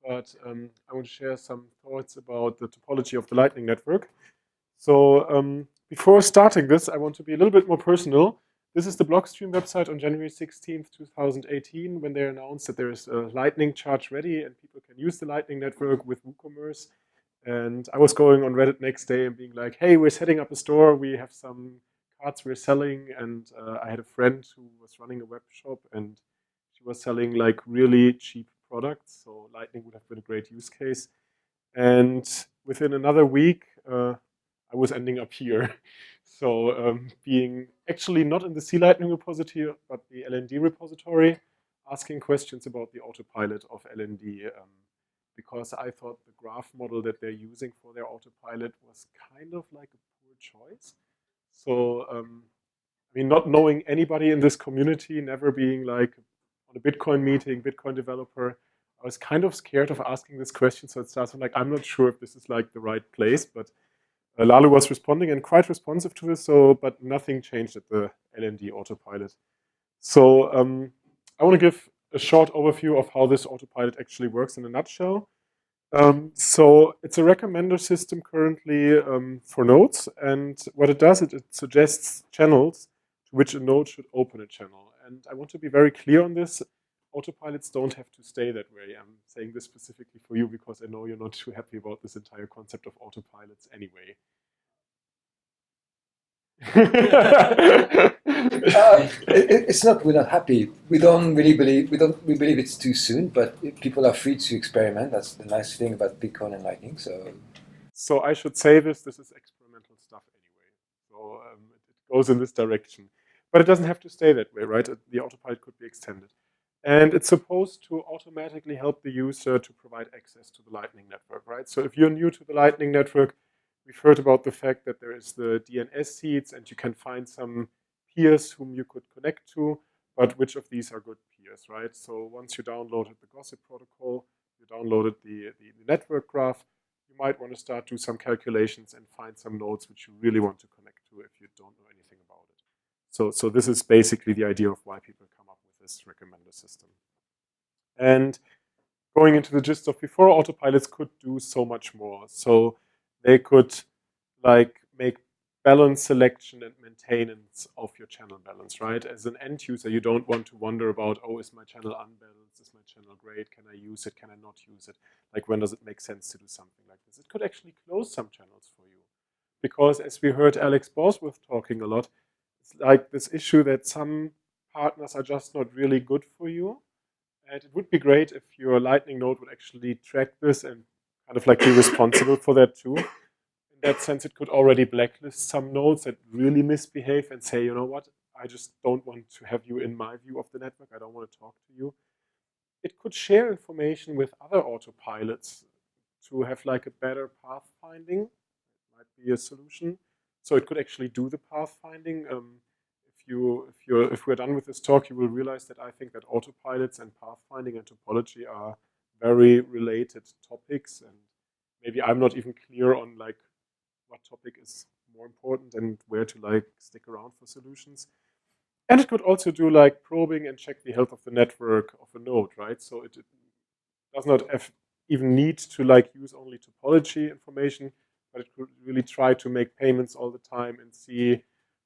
but I want to share some thoughts about the topology of the Lightning Network. So before starting this, I want to be a little bit more personal. This is the Blockstream website on January 16th, 2018, when they announced that there is a Lightning charge ready and people can use the Lightning Network with WooCommerce. And I was going on Reddit next day and being like, hey, we're setting up a store. We have some cards we're selling. And I had a friend who was running a web shop and she was selling like really cheap products. So Lightning would have been a great use case. And within another week, I was ending up here. So being actually not in the C Lightning repository, but the LND repository, asking questions about the autopilot of LND. Because I thought the graph model that they're using for their autopilot was kind of like a poor choice. So, I mean, not knowing anybody in this community, never being like on a Bitcoin meeting, Bitcoin developer, I was kind of scared of asking this question. So it starts with like, I'm not sure if this is like the right place, but Lalu was responding and quite responsive to this. So, but nothing changed at the LND autopilot. So I want to give a short overview of how this autopilot actually works in a nutshell. So it's a recommender system currently for nodes, and what it does, it suggests channels to which a node should open a channel. And I want to be very clear on this. Autopilots don't have to stay that way. I'm saying this specifically for you because I know you're not too happy about this entire concept of autopilots anyway. It's not we're not happy. We don't really believe we believe it's too soon, but people are free to experiment. That's the nice thing about Bitcoin and Lightning. So I should say this is experimental stuff anyway. So it goes in this direction. But it doesn't have to stay that way, right? The autopilot could be extended. And it's supposed to automatically help the user to provide access to the Lightning Network, right? So if you're new to the Lightning Network, we've heard about the fact that there is the DNS seeds and you can find some peers whom you could connect to, but which of these are good peers, right? So once you downloaded the Gossip protocol, you downloaded the network graph, you might want to start do some calculations and find some nodes which you really want to connect to if you don't know anything about it. So this is basically the idea of why people come up with this recommender system. And going into the gist of before, autopilots could do so much more. So they could like make balance selection and maintenance of your channel balance, right? As an end user, you don't want to wonder about, oh, is my channel unbalanced? Is my channel great? Can I use it? Can I not use it? Like, when does it make sense to do something like this? It could actually close some channels for you. Because as we heard Alex Bosworth talking a lot, it's like this issue that some partners are just not really good for you. And it would be great if your Lightning node would actually track this and kind of like be responsible for that too. In that sense, it could already blacklist some nodes that really misbehave and say, you know what, I just don't want to have you in my view of the network. I don't want to talk to you. It could share information with other autopilots to have like a better pathfinding. It might be a solution. So it could actually do the pathfinding. If we're done with this talk, you will realize that I think that autopilots and pathfinding and topology are very related topics, and maybe I'm not even clear on like what topic is more important and where to like stick around for solutions. And it could also do like probing and check the health of the network of a node, right? So it does not even need to like use only topology information, but it could really try to make payments all the time and see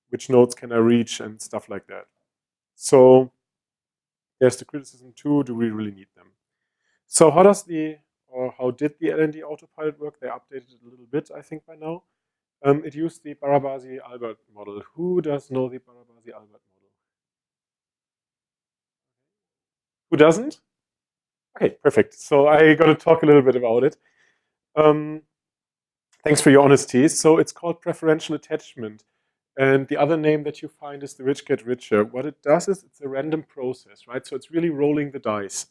which nodes can I reach and stuff like that. So there's the criticism too, do we really need them? So how did the LND autopilot work? They updated it a little bit, I think, by now. It used the Barabasi-Albert model. Who does know the Barabasi-Albert model? Who doesn't? Okay, perfect. So I got to talk a little bit about it. Thanks for your honesty. So it's called preferential attachment. And the other name that you find is the rich get richer. What it does is it's a random process, right? So it's really rolling the dice.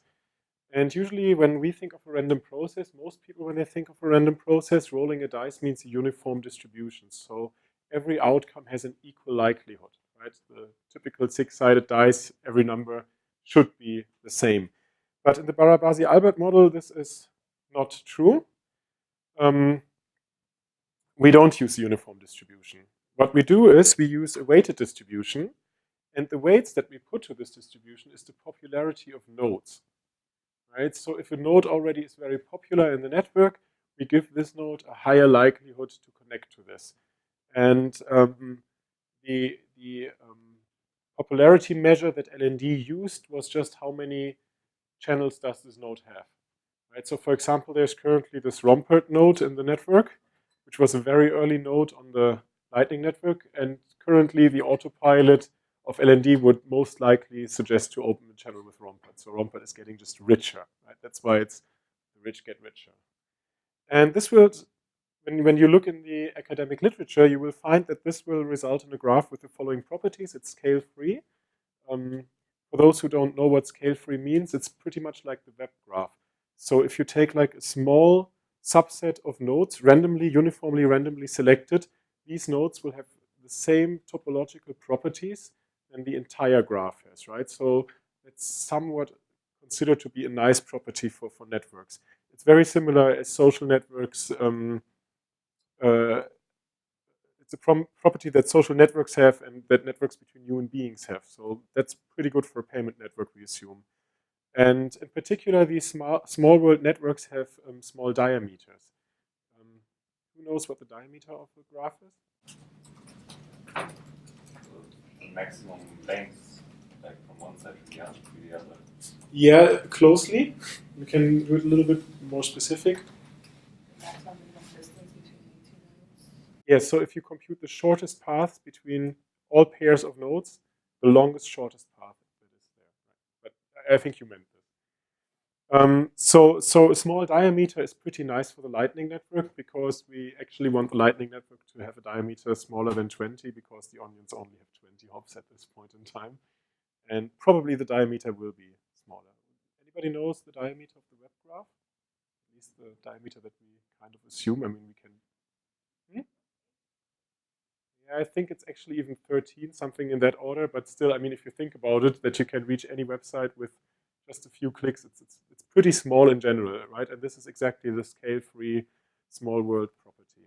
And usually when we think of a random process, most people, when they think of a random process, rolling a dice means a uniform distribution. So every outcome has an equal likelihood, right? The typical six-sided dice, every number should be the same. But in the Barabasi-Albert model, this is not true. We don't use a uniform distribution. What we do is we use a weighted distribution, and the weights that we put to this distribution is the popularity of nodes. right? So if a node already is very popular in the network, we give this node a higher likelihood to connect to this. And the popularity measure that LND used was just how many channels does this node have, right? So for example, there's currently this Rompert node in the network, which was a very early node on the Lightning Network, and currently the AutoPilot of LND would most likely suggest to open a channel with Rompert. So Rompert is getting just richer, right? That's why it's the rich get richer. And this will, when you look in the academic literature, you will find that this will result in a graph with the following properties. It's scale-free. For those who don't know what scale-free means, it's pretty much like the web graph. So if you take like a small subset of nodes, uniformly randomly selected, these nodes will have the same topological properties than the entire graph has, right? So it's somewhat considered to be a nice property for networks. It's very similar as social networks. It's a property that social networks have and that networks between human beings have. So that's pretty good for a payment network, we assume. And in particular, these small world networks have small diameters. Who knows what the diameter of a graph is? The maximum length, like from one side to the other. Yeah, closely. We can do it a little bit more specific. Yes, so if you compute the shortest path between all pairs of nodes, the longest shortest path that is there. But I think you meant this. So a small diameter is pretty nice for the Lightning Network because we actually want the Lightning Network to have a diameter smaller than 20 because the onions only have 20 hops at this point in time. And probably the diameter will be smaller. Anybody knows the diameter of the web graph? At least the diameter that we kind of assume. I mean, we can... Yeah, I think it's actually even 13, something in that order. But still, I mean, if you think about it, that you can reach any website with just a few clicks, it's pretty small in general, right? And this is exactly the scale-free small world property.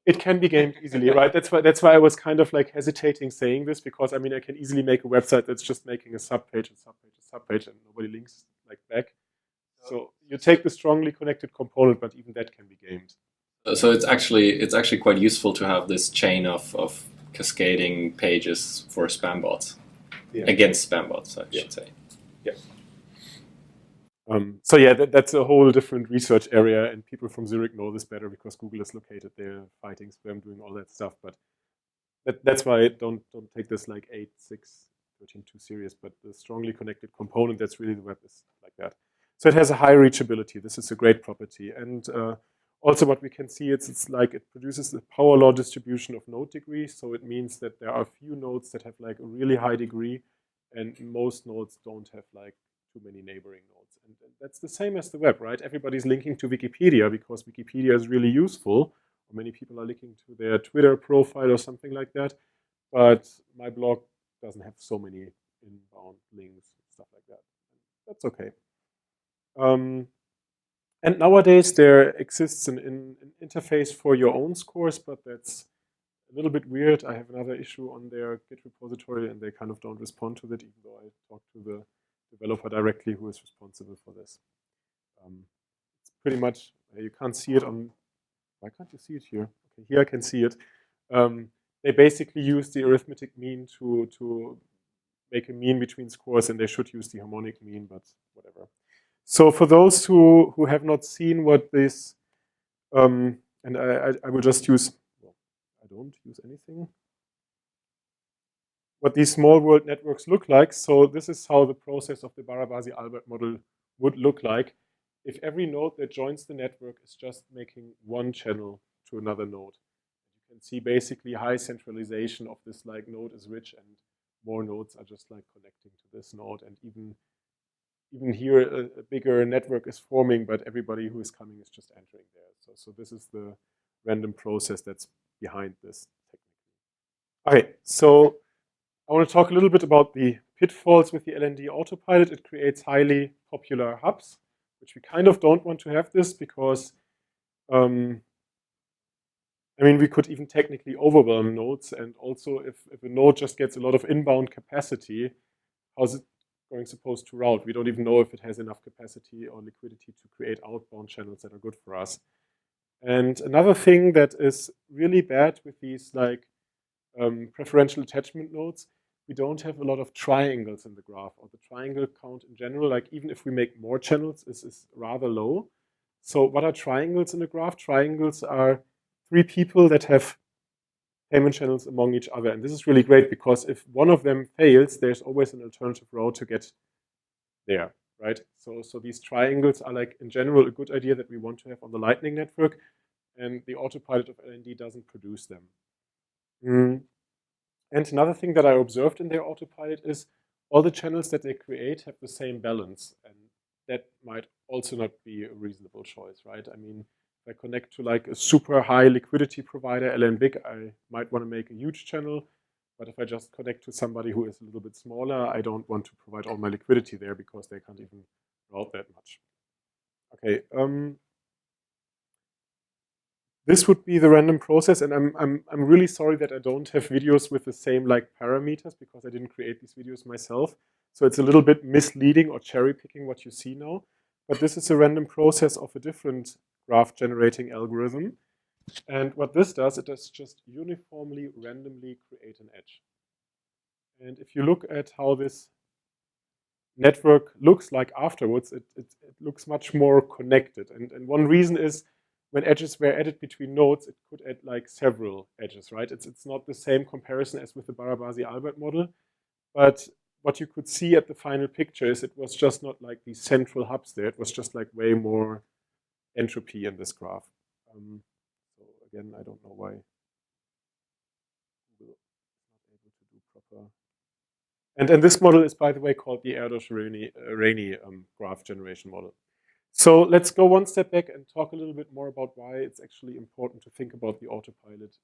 It can be gamed easily, right? That's why I was kind of like hesitating saying this, because I mean I can easily make a website that's just making a subpage, and nobody links like back. So you take the strongly connected component, but even that can be gamed. So it's actually quite useful to have this chain of cascading pages for spam bots. Yeah. Against spam bots, I should say. Yeah. So yeah, that's a whole different research area, and people from Zurich know this better because Google is located there, fighting spam, doing all that stuff. But that's why I don't take this like 8.6.13 too serious. But the strongly connected component, that's really the web is like that. So it has a high reachability. This is a great property, and also what we can see, it's like it produces a power law distribution of node degrees. So it means that there are few nodes that have like a really high degree, and most nodes don't have like too many neighboring nodes. And that's the same as the web, right? Everybody's linking to Wikipedia because Wikipedia is really useful. Or many people are linking to their Twitter profile or something like that. But my blog doesn't have so many inbound links, stuff like that. That's okay. And nowadays there exists an interface for your own scores, but that's a little bit weird. I have another issue on their Git repository, and they kind of don't respond to it, even though I talked to the developer directly who is responsible for this. It's pretty much, you can't see it on, why can't you see it here? Okay, here I can see it. They basically use the arithmetic mean to make a mean between scores, and they should use the harmonic mean, but whatever. So for those who have not seen what this, and I will just use, well, I don't use anything. What these small world networks look like. So this is how the process of the Barabasi-Albert model would look like if every node that joins the network is just making one channel to another node. You can see basically high centralization of this like node is rich, and more nodes are just like connecting to this node, and even here a bigger network is forming, but everybody who is coming is just entering there. So this is the random process that's behind this technically. Okay, so I want to talk a little bit about the pitfalls with the LND AutoPilot. It creates highly popular hubs, which we kind of don't want to have this because, I mean, we could even technically overwhelm nodes, and also if a node just gets a lot of inbound capacity, how's it outgoing supposed to route. We don't even know if it has enough capacity or liquidity to create outbound channels that are good for us. And another thing that is really bad with these like preferential attachment nodes, we don't have a lot of triangles in the graph, or the triangle count in general, like even if we make more channels, is rather low. So what are triangles in a graph? Triangles are three people that have payment channels among each other. And this is really great because if one of them fails, there's always an alternative route to get there, right? So these triangles are like, in general, a good idea that we want to have on the Lightning Network, and the AutoPilot of LND doesn't produce them. And another thing that I observed in their AutoPilot is all the channels that they create have the same balance, and that might also not be a reasonable choice, right? I mean, if I connect to like a super high liquidity provider, LN Big, I might want to make a huge channel. But if I just connect to somebody who is a little bit smaller, I don't want to provide all my liquidity there because they can't even route that much. Okay, this would be the random process, and I'm really sorry that I don't have videos with the same like parameters because I didn't create these videos myself. So it's a little bit misleading or cherry picking what you see now. But this is a random process of a different graph generating algorithm. And what this does, it does just uniformly, randomly create an edge. And if you look at how this network looks like afterwards, it looks much more connected. And one reason is when edges were added between nodes, it could add like several edges, right? It's not the same comparison as with the Barabasi-Albert model, but what you could see at the final picture is it was just not like these central hubs there. It was just like way more entropy in this graph. So again, I don't know why Google is not able to do proper. And this model is, by the way, called the Rene graph generation model. So let's go one step back and talk a little bit more about why it's actually important to think about the AutoPilot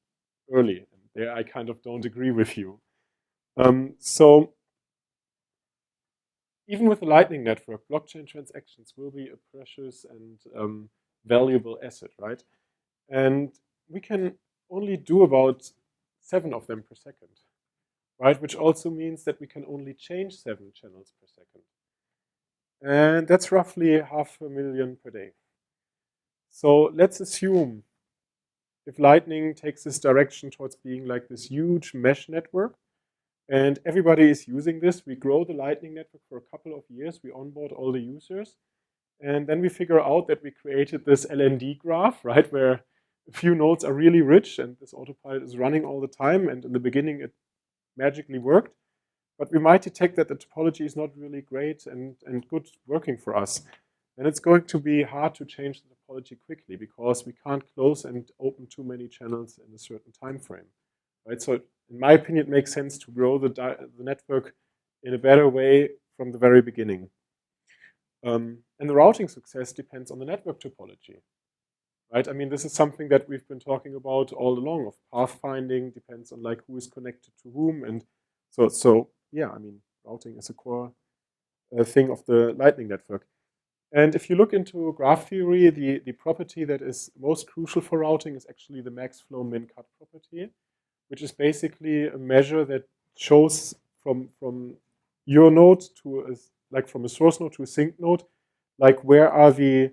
early. And there I kind of don't agree with you. So even with the Lightning Network, blockchain transactions will be a precious and valuable asset, right? And we can only do about 7 of them per second, right? Which also means that we can only change 7 channels per second. And that's roughly 500,000 per day. So let's assume if Lightning takes this direction towards being like this huge mesh network, and everybody is using this, we grow the Lightning Network for a couple of years, we onboard all the users, and then we figure out that we created this LND graph, right, where a few nodes are really rich and this AutoPilot is running all the time, and in the beginning it magically worked. But we might detect that the topology is not really great and good working for us. And it's going to be hard to change the topology quickly because we can't close and open too many channels in a certain time frame. Right? So in my opinion, it makes sense to grow the network in a better way from the very beginning. And the routing success depends on the network topology. Right? I mean, this is something that we've been talking about all along. Of pathfinding depends on like who is connected to whom, and so yeah. I mean, routing is a core thing of the Lightning Network. And if you look into graph theory, the property that is most crucial for routing is actually the max flow min cut property, which is basically a measure that shows from your node to like from a source node to a sink node, like where are the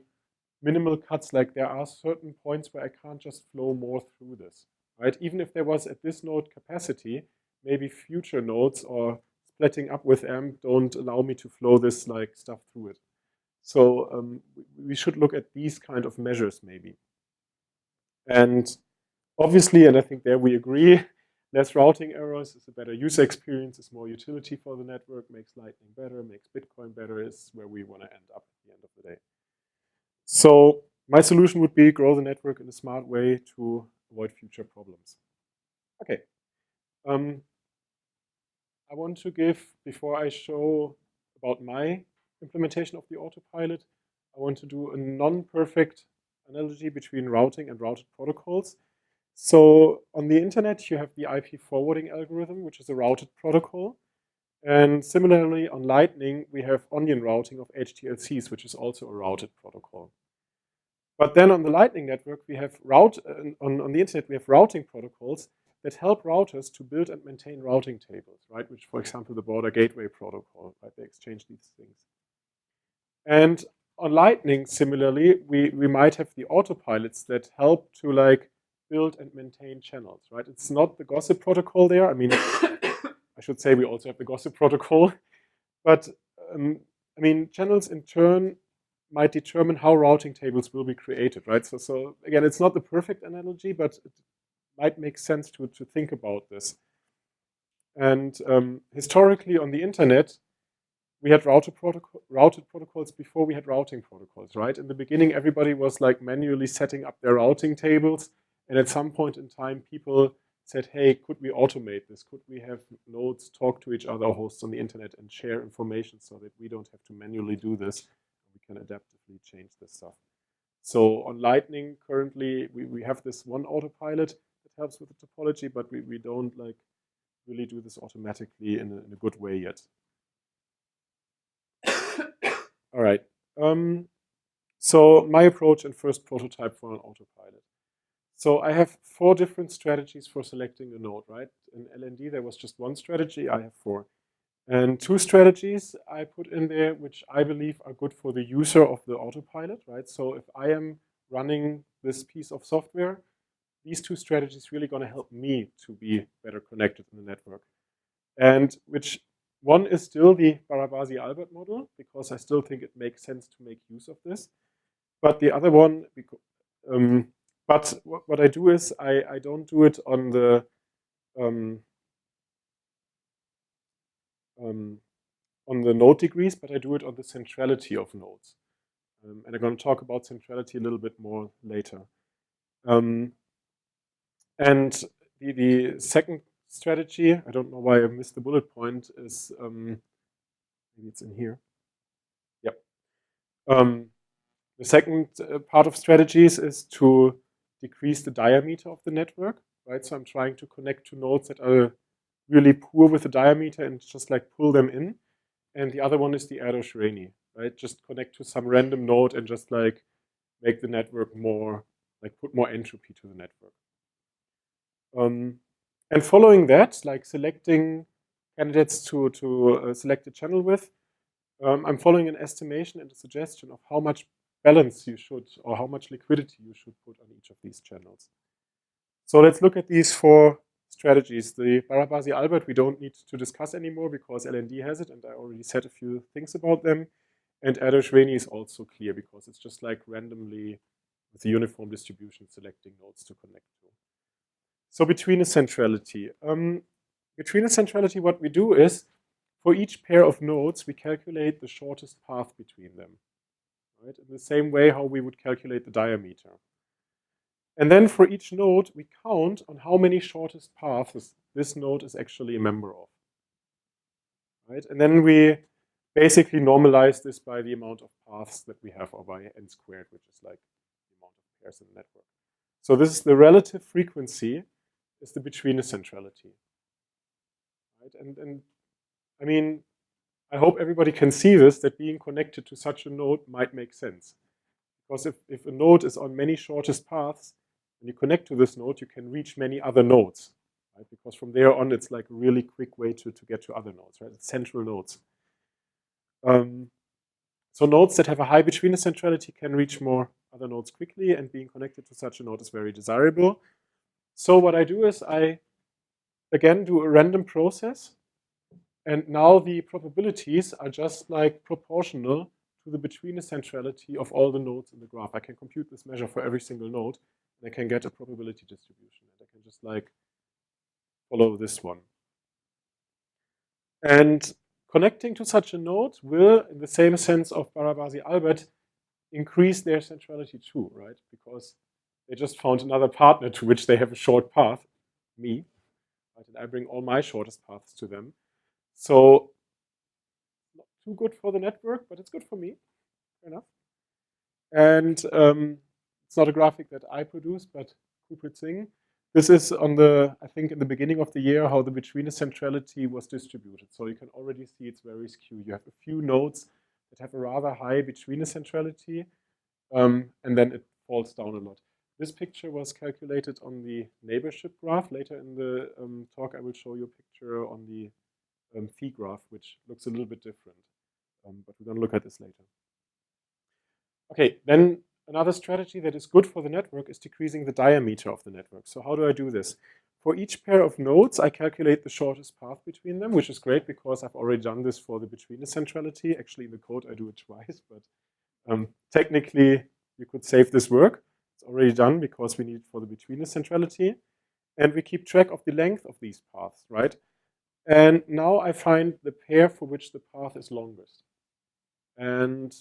minimal cuts, like there are certain points where I can't just flow more through this, right? Even if there was at this node capacity, maybe future nodes or splitting up with AMP don't allow me to flow this like stuff through it. So we should look at these kind of measures maybe. And obviously, and I think there we agree, less routing errors is a better user experience, is more utility for the network, makes Lightning better, makes Bitcoin better, is where we want to end up at the end of the day. So my solution would be grow the network in a smart way to avoid future problems. Okay. I want to give, before I show about my implementation of the AutoPilot, I want to do a non-perfect analogy between routing and routed protocols. So on the internet, you have the IP forwarding algorithm, which is a routed protocol. And similarly, on Lightning, we have onion routing of HTLCs, which is also a routed protocol. But then on the Lightning Network, we have on the internet, we have routing protocols that help routers to build and maintain routing tables, right? Which, for example, the border gateway protocol, right? They exchange these things. And on Lightning, similarly, we might have the autopilots that help to like build and maintain channels, right? It's not the gossip protocol there. I mean, I should say we also have the gossip protocol, but I mean, channels in turn might determine how routing tables will be created, right? So again, it's not the perfect analogy, but it might make sense to think about this. And historically on the internet, we had routed protocols before we had routing protocols, right? In the beginning, everybody was like manually setting up their routing tables. And at some point in time, people said, hey, could we automate this? Could we have nodes talk to each other, hosts on the internet, and share information so that we don't have to manually do this? We can adaptively change this stuff. So on Lightning, currently, we have this one autopilot that helps with the topology, but we don't like really do this automatically in a good way yet. All right. So my approach and first prototype for an autopilot. So I have 4 different strategies for selecting a node, right? In LND, there was just one strategy. I have 4. And 2 strategies I put in there, which I believe are good for the user of the autopilot, right? So if I am running this piece of software, these 2 strategies really going to help me to be better connected in the network. And which one is still the Barabasi-Albert model, because I still think it makes sense to make use of this. But the other one, but what I do is I don't do it on the node degrees, but I do it on the centrality of nodes. And I'm going to talk about centrality a little bit more later. And the second strategy, I don't know why I missed the bullet point, is maybe it's in here. Yep. The second part of strategies is to decrease the diameter of the network, right? So I'm trying to connect to nodes that are really poor with the diameter and just like pull them in. And the other one is the Rene, right? Just connect to some random node and just like make the network more, like put more entropy to the network. And following that, like selecting candidates to select a channel with, I'm following an estimation and a suggestion of how much balance you should, or how much liquidity you should put on each of these channels. So let's look at these 4 strategies. The Barabasi-Albert we don't need to discuss anymore because LND has it, and I already said a few things about them. And Rene is also clear because it's just like randomly with a uniform distribution selecting nodes to connect to. So betweenness centrality. Betweenness centrality, what we do is for each pair of nodes, we calculate the shortest path between them, right? In the same way how we would calculate the diameter. And then for each node, we count on how many shortest paths this node is actually a member of, right? And then we basically normalize this by the amount of paths that we have, or by n squared, which is like the amount of pairs in the network. So this is the relative frequency, is the betweenness centrality, right? And I mean, I hope everybody can see this, that being connected to such a node might make sense. Because if a node is on many shortest paths, when you connect to this node, you can reach many other nodes, right? Because from there on, it's like a really quick way to get to other nodes, right? It's central nodes. So nodes that have a high betweenness centrality can reach more other nodes quickly, and being connected to such a node is very desirable. So what I do is I, again, do a random process. And now the probabilities are just like proportional to the betweenness centrality of all the nodes in the graph. I can compute this measure for every single node, and I can get a probability distribution. And I can just like follow this one. And connecting to such a node will, in the same sense of Barabasi-Albert, increase their centrality too, right? Because they just found another partner to which they have a short path, me, right? And I bring all my shortest paths to them. So not too good for the network, but it's good for me, fair enough. And it's not a graphic that I produced, but Kuprit Singh. This is on the, I think in the beginning of the year, how the betweenness centrality was distributed. So you can already see it's very skewed. You have a few nodes that have a rather high betweenness centrality, and then it falls down a lot. This picture was calculated on the neighborship graph. Later in the talk, I will show you a picture on the phi graph, which looks a little bit different. But we're going to look at this later. Okay, then another strategy that is good for the network is decreasing the diameter of the network. So how do I do this? For each pair of nodes, I calculate the shortest path between them, which is great because I've already done this for the betweenness centrality. Actually, in the code, I do it twice, but technically, you could save this work. It's already done because we need it for the betweenness centrality. And we keep track of the length of these paths, right? And now I find the pair for which the path is longest. And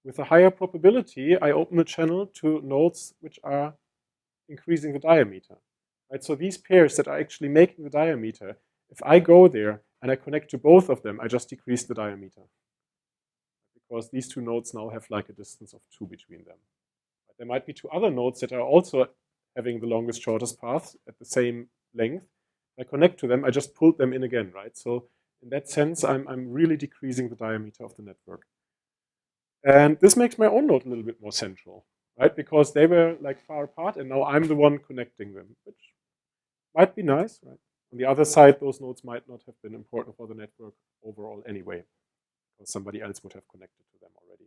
with a higher probability, I open a channel to nodes which are increasing the diameter. Right? So these pairs that are actually making the diameter, if I go there and I connect to both of them, I just decrease the diameter. Because these two nodes now have like a distance of 2 between them. But there might be two other nodes that are also having the longest, shortest paths at the same length. I connect to them, I just pulled them in again, right? So in that sense, I'm really decreasing the diameter of the network. And this makes my own node a little bit more central, right? Because they were like far apart and now I'm the one connecting them, which might be nice, right? On the other side, those nodes might not have been important for the network overall anyway, because somebody else would have connected to them already.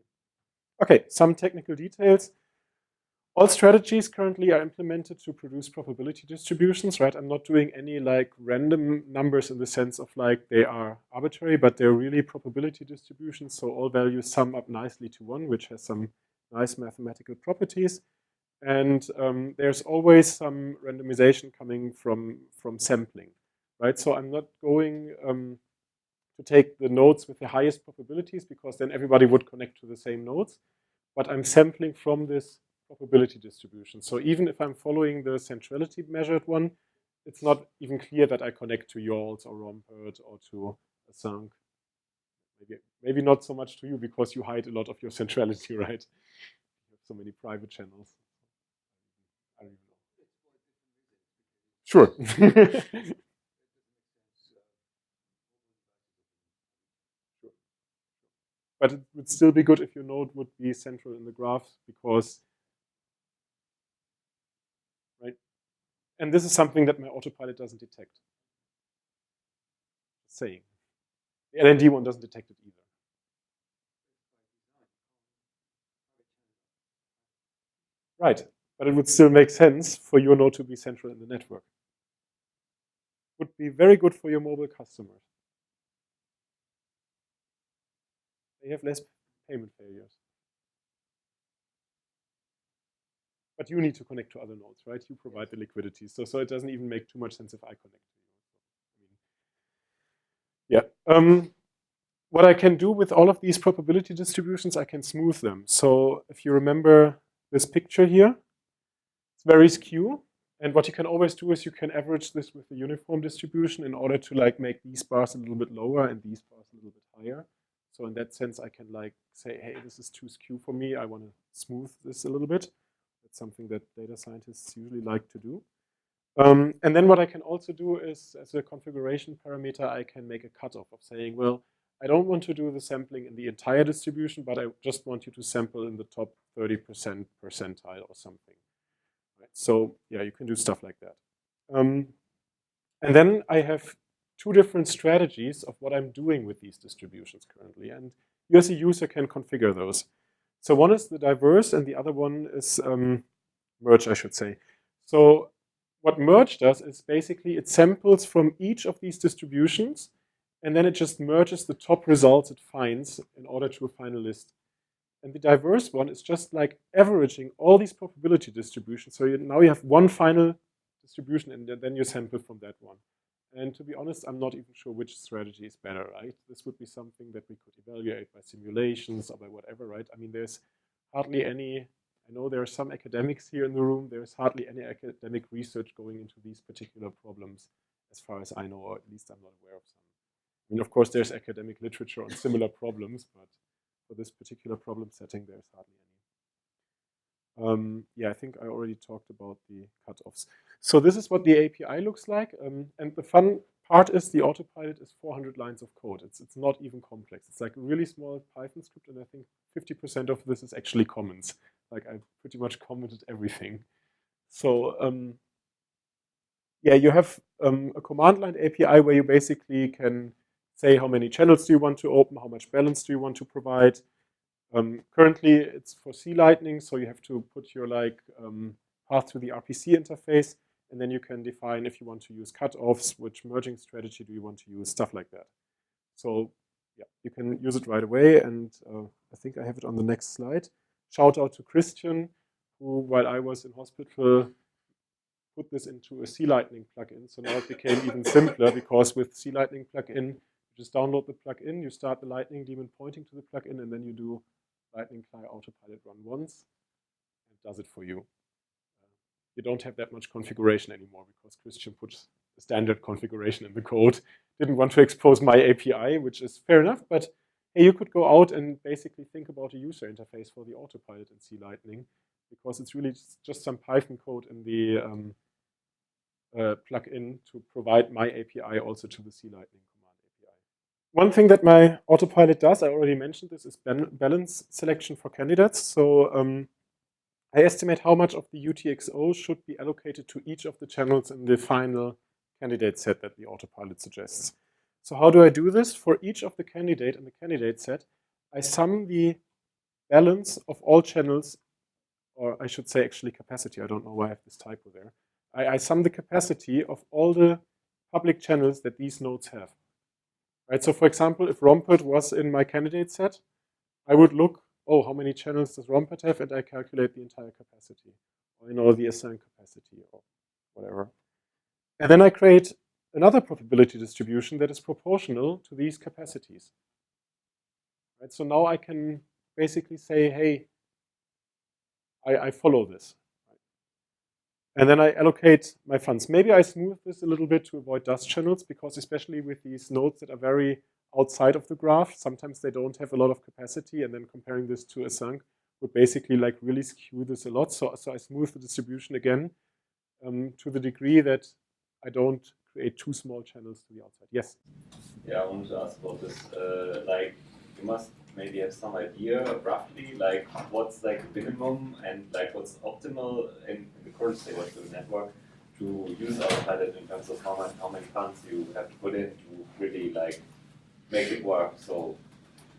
Okay, some technical details. All strategies currently are implemented to produce probability distributions, right? I'm not doing any like random numbers in the sense of like they are arbitrary, but they're really probability distributions. So all values sum up nicely to 1, which has some nice mathematical properties. And there's always some randomization coming from sampling, right? So I'm not going to take the nodes with the highest probabilities because then everybody would connect to the same nodes. But I'm sampling from this probability distribution. So even if I'm following the centrality measured one, it's not even clear that I connect to Yalls or Rompert or to a Sunk. Maybe not so much to you because you hide a lot of your centrality, right? You have so many private channels. I don't even know. Sure. But it would still be good if your node would be central in the graph because, right? And this is something that my AutoPilot doesn't detect. Just saying. The LND one doesn't detect it either. Right, but it would still make sense for your node to be central in the network. Would be very good for your mobile customers. They have less payment failures. But you need to connect to other nodes, right? You provide the liquidity. So it doesn't even make too much sense if I connect to you. Yeah. What I can do with all of these probability distributions, I can smooth them. So if you remember this picture here, it's very skew. And what you can always do is you can average this with a uniform distribution in order to like make these bars a little bit lower and these bars a little bit higher. So in that sense, I can like say, hey, this is too skew for me. I want to smooth this a little bit. That's something that data scientists usually like to do. And then what I can also do is, as a configuration parameter, I can make a cutoff of saying, well, I don't want to do the sampling in the entire distribution, but I just want you to sample in the top 30% percentile or something. Right? So yeah, you can do stuff like that. And then I have two different strategies of what I'm doing with these distributions currently. And you as a user can configure those. So one is the diverse and the other one is merge, I should say. So what merge does is basically it samples from each of these distributions and then it just merges the top results it finds in order to a final list. And the diverse one is just like averaging all these probability distributions. So now you have one final distribution and then you sample from that one. And to be honest, I'm not even sure which strategy is better, right? This would be something that we could evaluate by simulations or by whatever, right? I mean, there's hardly any, I know there are some academics here in the room, there's hardly any academic research going into these particular problems as far as I know, or at least I'm not aware of some. I mean, of course, there's academic literature on similar problems, but for this particular problem setting, there's hardly any. Yeah, I think I already talked about the cutoffs. So this is what the API looks like. And the fun part is the AutoPilot is 400 lines of code. It's not even complex. It's like a really small Python script, and I think 50% of this is actually comments. Like I pretty much commented everything. So yeah, you have a command line API where you basically can say how many channels do you want to open, how much balance do you want to provide. Currently, it's for C Lightning, so you have to put your path to the RPC interface, and then you can define if you want to use cutoffs, which merging strategy do you want to use, stuff like that. So yeah, you can use it right away, and I think I have it on the next slide. Shout out to Christian, who, while I was in hospital, put this into a C Lightning plugin. So now it became even simpler, because with C Lightning plugin, you just download the plugin, you start the Lightning daemon pointing to the plugin, and then you do Lightning Cli AutoPilot run once, and it does it for you. You don't have that much configuration anymore, because Christian put the standard configuration in the code. Didn't want to expose my API, which is fair enough, but hey, you could go out and basically think about a user interface for the AutoPilot in C Lightning, because it's really just some Python code in the plugin to provide my API also to the C Lightning command API. One thing that my AutoPilot does, I already mentioned this, is balance selection for candidates. So I estimate how much of the UTXO should be allocated to each of the channels in the final candidate set that the AutoPilot suggests. So how do I do this? For each of the candidate in the candidate set, I sum the balance of all channels, or I should say actually capacity. I don't know why I have this typo there. I sum the capacity of all the public channels that these nodes have. Right? So for example, if Rompert was in my candidate set, I would look, oh, how many channels does Rompert have? And I calculate the entire capacity, or the assigned capacity, or whatever. And then I create another probability distribution that is proportional to these capacities. Right? So now I can basically say, hey, I follow this. And then I allocate my funds. Maybe I smooth this a little bit to avoid dust channels, because especially with these nodes that are very outside of the graph, sometimes they don't have a lot of capacity, and then comparing this to a sunk would basically really skew this a lot. So I smooth the distribution again to the degree that I don't create too small channels to the outside. Yes? Yeah, I wanted to ask about this. You must maybe have some idea roughly, what's the minimum and what's optimal in the current state of the network to use AutoPilot in terms of how many funds you have to put in to really make it work. So,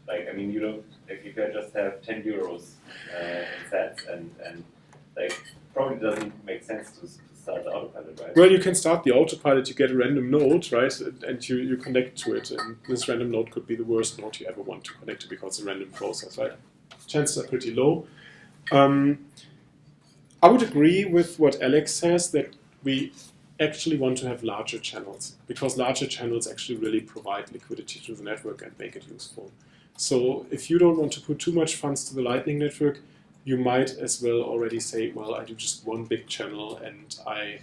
you don't, if you can just have 10 euros in sets and probably doesn't make sense to start the AutoPilot, right? Well, you can start the AutoPilot, you get a random node, right? And you connect to it. And this random node could be the worst node you ever want to connect to, because it's a random process, right? Chances are pretty low. I would agree with what Alex says, that we actually want to have larger channels, because larger channels actually really provide liquidity to the network and make it useful. So if you don't want to put too much funds to the Lightning Network, you might as well already say, well, I do just one big channel and I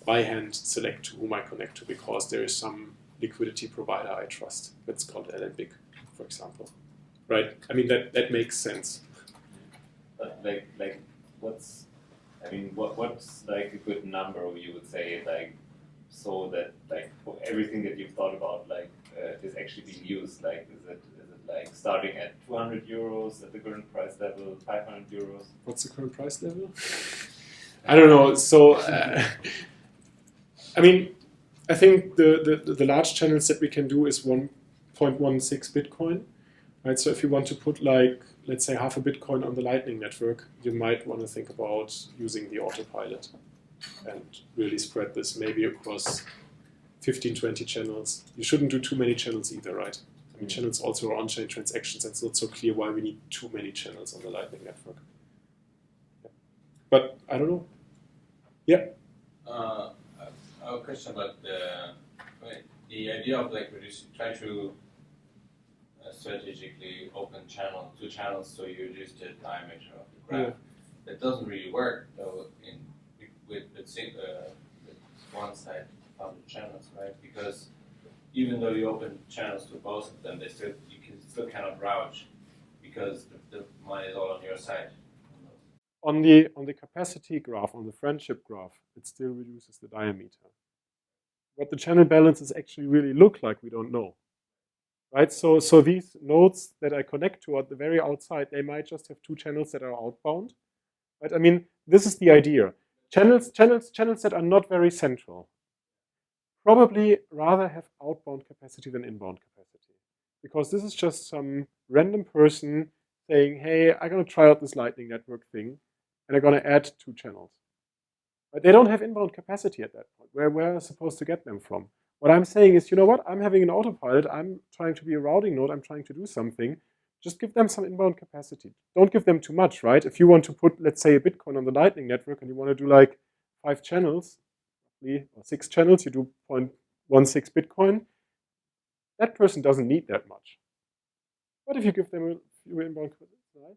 by hand select to whom I connect to, because there is some liquidity provider I trust. That's called LNBIG, for example. Right? I mean, that makes sense. But what's a good number you would say, so that for everything that you've thought about is actually being used? Is it starting at 200 euros at the current price level, 500 euros? What's the current price level? I don't know. So I mean, I think the large channels that we can do is 1.16 Bitcoin. Right? So if you want to put let's say half a Bitcoin on the Lightning Network, you might want to think about using the AutoPilot and really spread this maybe across 15, 20 channels. You shouldn't do too many channels either, right? I mean, channels also are on-chain transactions, and it's not so clear why we need too many channels on the Lightning Network. Yeah. But I don't know. Yeah. I have a question about the idea of try to strategically open two channels so you reduce the diameter of the graph. Yeah. That doesn't really work though with one side of the channels, right? Because even though you open channels to both of them, you still cannot route, because the money is all on your side. On the capacity graph, on the friendship graph, it still reduces the diameter. What the channel balances actually really look like, we don't know. Right? So these nodes that I connect to at the very outside, they might just have two channels that are outbound. Right? I mean, this is the idea. channels that are not very central probably rather have outbound capacity than inbound capacity, because this is just some random person saying, hey, I'm going to try out this Lightning Network thing, and I'm going to add 2 channels. But they don't have inbound capacity at that point. Where are I supposed to get them from? What I'm saying is, you know what? I'm having an autopilot. I'm trying to be a routing node. I'm trying to do something. Just give them some inbound capacity. Don't give them too much, right? If you want to put, let's say, a Bitcoin on the Lightning Network and you want to do like 5 channels, or 6 channels, you do 0.16 Bitcoin, that person doesn't need that much. What if you give them a few inbound capacity, right?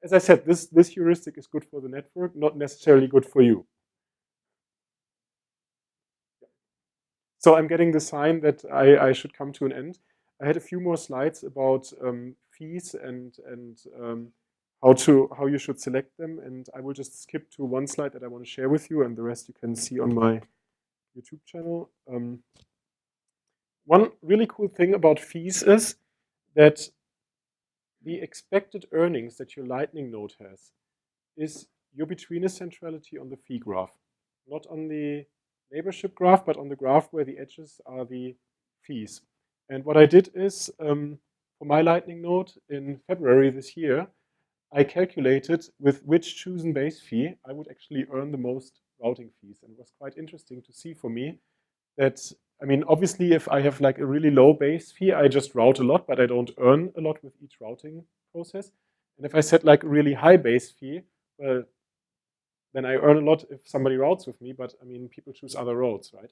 As I said, this heuristic is good for the network, not necessarily good for you. So I'm getting the sign that I should come to an end. I had a few more slides about fees and how you should select them, and I will just skip to one slide that I want to share with you, and the rest you can see on my YouTube channel. One really cool thing about fees is that the expected earnings that your Lightning node has is your Betweenness centrality on the fee graph, not on the neighborship graph, but on the graph where the edges are the fees. And what I did is, for my Lightning node in February this year, I calculated with which chosen base fee I would actually earn the most routing fees. And it was quite interesting to see for me that, I mean, obviously, if I have like a really low base fee, I just route a lot, but I don't earn a lot with each routing process. And if I set like a really high base fee, well, then I earn a lot if somebody routes with me, but I mean, people choose other roads, right?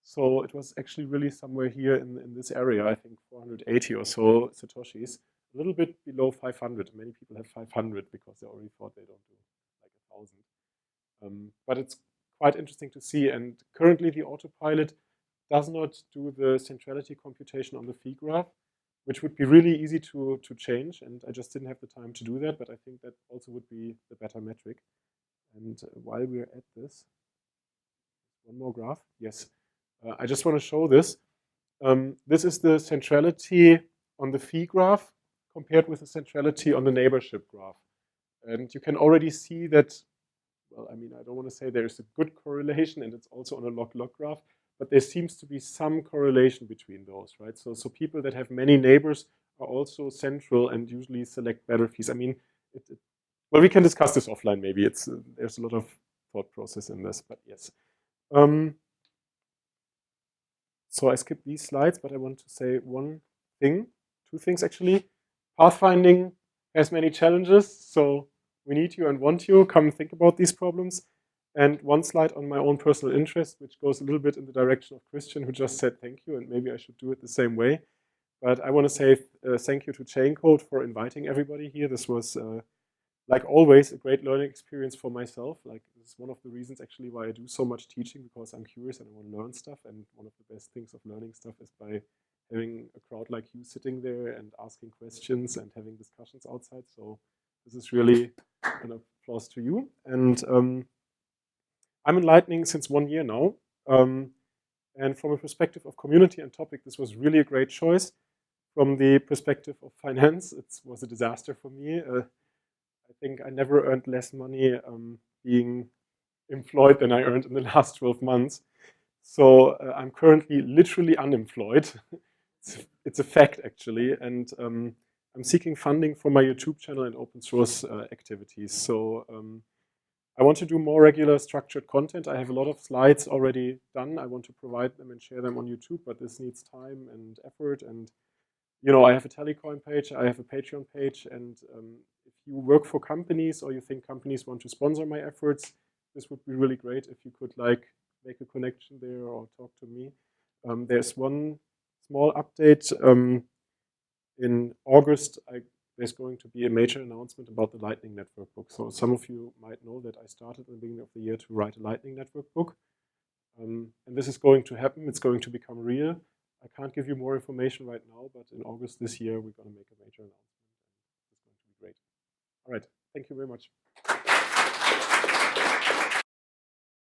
So it was actually really somewhere here in this area, I think 480 or so Satoshis, a little bit below 500. Many people have 500 because they already thought they don't do like 1,000. But it's quite interesting to see. And currently the AutoPilot does not do the centrality computation on the fee graph, which would be really easy to change. And I just didn't have the time to do that, but I think that also would be the better metric. And while we're at this, one more graph. Yes, I just want to show this. This is the centrality on the fee graph compared with the centrality on the neighborship graph. And you can already see that, well, I mean, I don't want to say there's a good correlation, and it's also on a log-log graph, but there seems to be some correlation between those, right? So people that have many neighbors are also central and usually select better fees. I mean, well, we can discuss this offline maybe. There's a lot of thought process in this, but yes. So I skipped these slides, but I want to say two things actually. Pathfinding has many challenges, so we need you and want you. Come think about these problems. And one slide on my own personal interest, which goes a little bit in the direction of Christian, who just said thank you, and maybe I should do it the same way. But I want to say thank you to Chaincode for inviting everybody here. This was, like always, a great learning experience for myself. Like, this is one of the reasons actually why I do so much teaching, because I'm curious and I want to learn stuff. And one of the best things of learning stuff is by having a crowd like you sitting there and asking questions and having discussions outside. So this is really an applause to you. And I'm in Lightning since 1 year now. And from a perspective of community and topic, this was really a great choice. From the perspective of finance, it was a disaster for me. I think I never earned less money being employed than I earned in the last 12 months. So I'm currently literally unemployed. It's a fact, actually. And I'm seeking funding for my YouTube channel and open source activities. So I want to do more regular structured content. I have a lot of slides already done. I want to provide them and share them on YouTube, but this needs time and effort. And, you know, I have a Telecoin page, I have a Patreon page, and if you work for companies or you think companies want to sponsor my efforts, this would be really great if you could like make a connection there or talk to me. There's one small update. In August, there's going to be a major announcement about the Lightning Network book. So some of you might know that I started at the beginning of the year to write a Lightning Network book. And this is going to happen. It's going to become real. I can't give you more information right now, but in August this year, we're going to make a major announcement. It's going to be great. All right. Thank you very much.